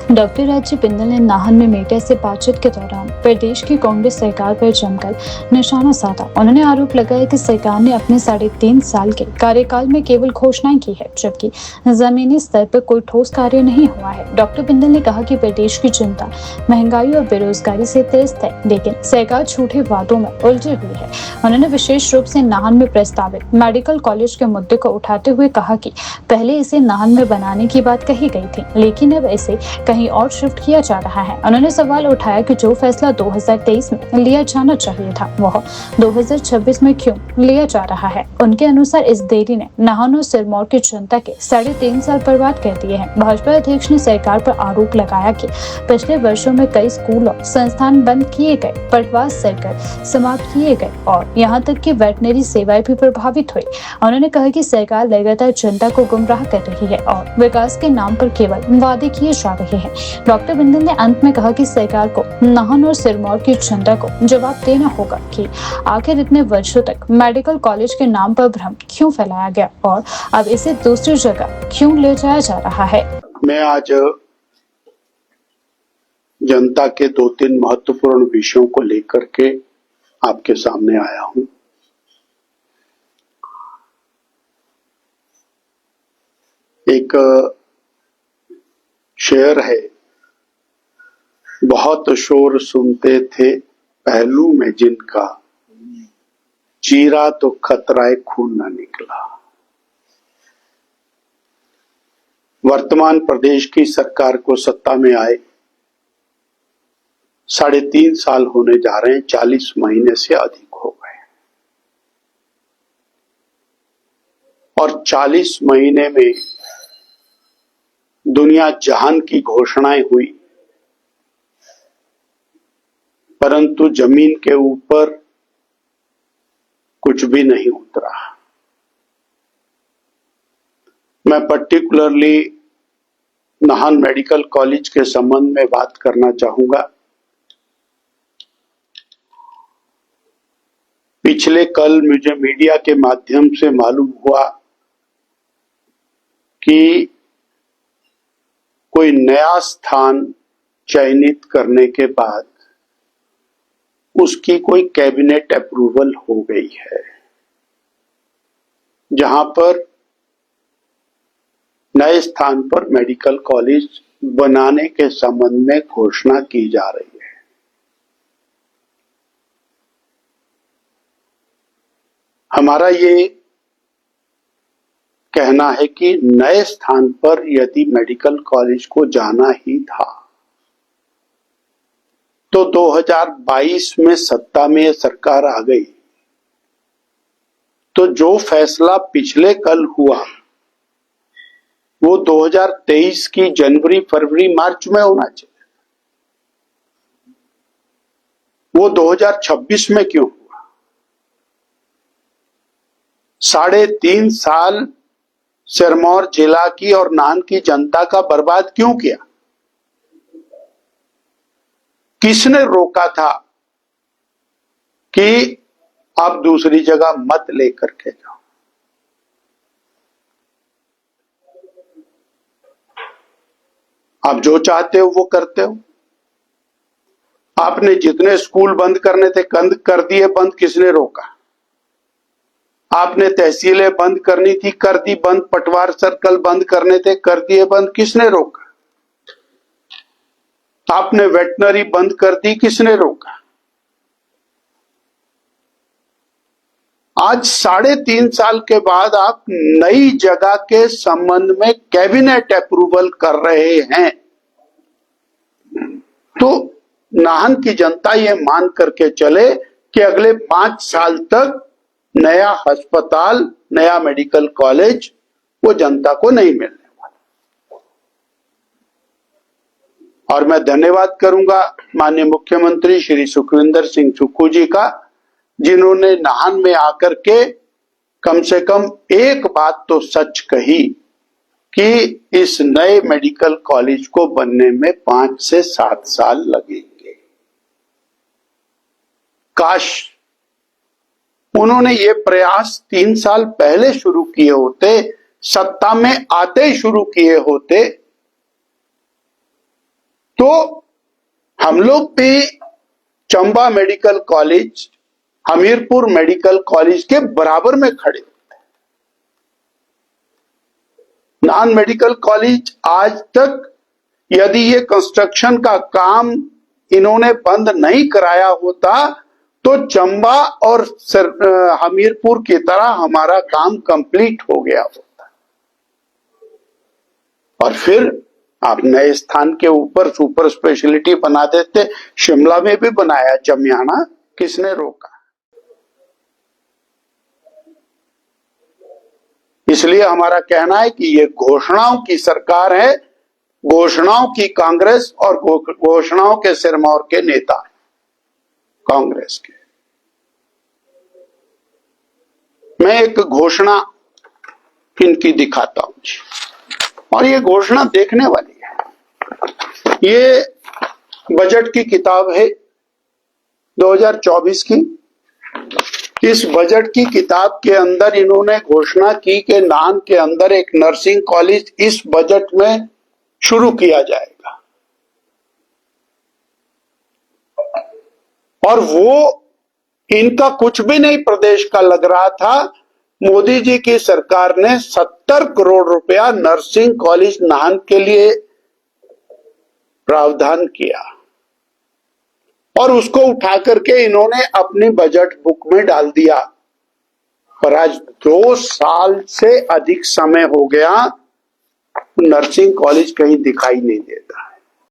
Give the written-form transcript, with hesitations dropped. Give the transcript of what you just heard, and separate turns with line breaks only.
Doctor Rajiv Bindal ने नाहन में media से बातचीत के दौरान प्रदेश की कांग्रेस सरकार पर जमकर निशाना साधा। उन्होंने आरोप लगाया कि सरकार ने अपने 3.5 साल के कार्यकाल में केवल घोषणाएं की है, जबकि जमीनी स्तर पर कोई ठोस कार्य नहीं हुआ है। डॉक्टर बिंदल ने कहा कि प्रदेश की जनता महंगाई और बेरोजगारी से त्रस्त है, लेकिन सरकार झूठे वादों में उलझी हुई है। उन्होंने विशेष रूप से नाहन में प्रस्तावित मेडिकल कॉलेज के मुद्दे को उठाते हुए कहा कि पहले इसे नाहन में बनाने की बात कही गई थी, लेकिन अब इसे कहीं और शिफ्ट किया जा रहा है। उन्होंने सवाल उठाया कि जो फैसला 2023 में लिया जाना चाहिए था, वह 2026 में क्यों लिया जा रहा है। उनके अनुसार इस देरी ने नाहन और सिरमौर की जनता के 3.5 साल बर्बाद कर दिए हैं। भाजपा अध्यक्ष ने सरकार पर आरोप लगाया कि पिछले वर्षों में कई स्कूल और संस्थान बंद किए गए, पटवार सर्कल समाप्त किए गए और यहाँ तक कि वेटनरी सेवाएं भी प्रभावित हुई। उन्होंने कहा कि सरकार लगातार जनता को गुमराह कर रही है और विकास के नाम पर केवल वादे किए जा रहे हैं। डॉक्टर बिंदल ने अंत में कहा कि सरकार को नाहन और सिरमौर की जनता को जवाब देना होगा कि आखिर इतने वर्षों तक मेडिकल कॉलेज के नाम पर भ्रम क्यों फैलाया गया और अब इसे दूसरी जगह क्यों ले जाया जा रहा है।
मैं आज जनता के 2-3 महत्वपूर्ण विषयों को लेकर के आपके सामने आया हूं। एक शेर है, बहुत शोर सुनते थे पहलू में जिनका, चीरा तो खतराए खून न निकला। वर्तमान प्रदेश की सरकार को सत्ता में आए 3.5 साल होने जा रहे हैं, 40 महीने से अधिक हो गए और 40 महीने में दुनिया जहान की घोषणाएं हुई, परंतु जमीन के ऊपर कुछ भी नहीं उतरा। मैं पर्टिकुलरली नाहन मेडिकल कॉलेज के संबंध में बात करना चाहूंगा। पिछले कल मुझे मीडिया के माध्यम से मालूम हुआ कि कोई नया स्थान चयनित करने के बाद उसकी कोई कैबिनेट अप्रूवल हो गई है, जहां पर नए स्थान पर मेडिकल कॉलेज बनाने के संबंध में घोषणा की जा रही है। हमारा ये कहना है कि नए स्थान पर यदि मेडिकल कॉलेज को जाना ही था तो 2022 में सत्ता में सरकार आ गई, तो जो फैसला पिछले कल हुआ वो 2023 की जनवरी, फरवरी, मार्च में होना चाहिए। वो 2026 में क्यों हुआ? 3.5 साल सिरमौर जिला की और नाहन की जनता का बर्बाद क्यों किया? किसने रोका था कि आप दूसरी जगह मत लेकर के जाओ? आप जो चाहते हो वो करते हो। आपने जितने स्कूल बंद करने थे कर दिए बंद, किसने रोका? आपने तहसीलें बंद करनी थी, कर दी बंद। पटवार सर्कल बंद करने थे, कर दिए बंद, किसने रोका? आपने वेटनरी बंद कर दी, किसने रोका? आज 3.5 साल के बाद आप नई जगह के संबंध में कैबिनेट अप्रूवल कर रहे हैं, तो नाहन की जनता ये मान करके चले कि अगले 5 साल तक नया अस्पताल, नया मेडिकल कॉलेज वो जनता को नहीं मिलने वाला। और मैं धन्यवाद करूंगा माननीय मुख्यमंत्री श्री सुखविंदर सिंह सुक्खू जी का, जिन्होंने नाहन में आकर के कम से कम एक बात तो सच कही कि इस नए मेडिकल कॉलेज को बनने में 5 से 7 साल लगेंगे। काश उन्होंने ये प्रयास 3 साल पहले शुरू किए होते, सत्ता में आते ही शुरू किए होते, तो हम लोग भी Chamba medical college, Hamirpur medical college के बराबर में खड़े होते हैं। नाहन मेडिकल कॉलेज आज तक यदि ये कंस्ट्रक्शन का काम इन्होंने बंद नहीं कराया होता तो चंबा और हमीरपुर की तरह हमारा काम कंप्लीट हो गया होता। और फिर आप नए स्थान के ऊपर सुपर स्पेशलिटी बना देते। शिमला में भी बनाया जमियाना, किसने रोका? इसलिए हमारा कहना है कि ये घोषणाओं की सरकार है, घोषणाओं की कांग्रेस और घोषणाओं के सिरमौर के नेता कांग्रेस के। मैं एक घोषणा इनकी दिखाता हूं और ये घोषणा देखने वाली है। ये बजट की किताब है 2024 की। इस बजट की किताब के अंदर इन्होंने घोषणा की कि नाहन के अंदर एक नर्सिंग कॉलेज इस बजट में शुरू किया जाएगा। और वो इनका कुछ भी नहीं प्रदेश का लग रहा था। मोदी जी की सरकार ने 70 करोड़ रुपया नर्सिंग कॉलेज नाहन के लिए प्रावधान किया और उसको उठा करके इन्होंने अपनी बजट बुक में डाल दिया। पर आज 2 साल से अधिक समय हो गया, नर्सिंग कॉलेज कहीं दिखाई नहीं देता।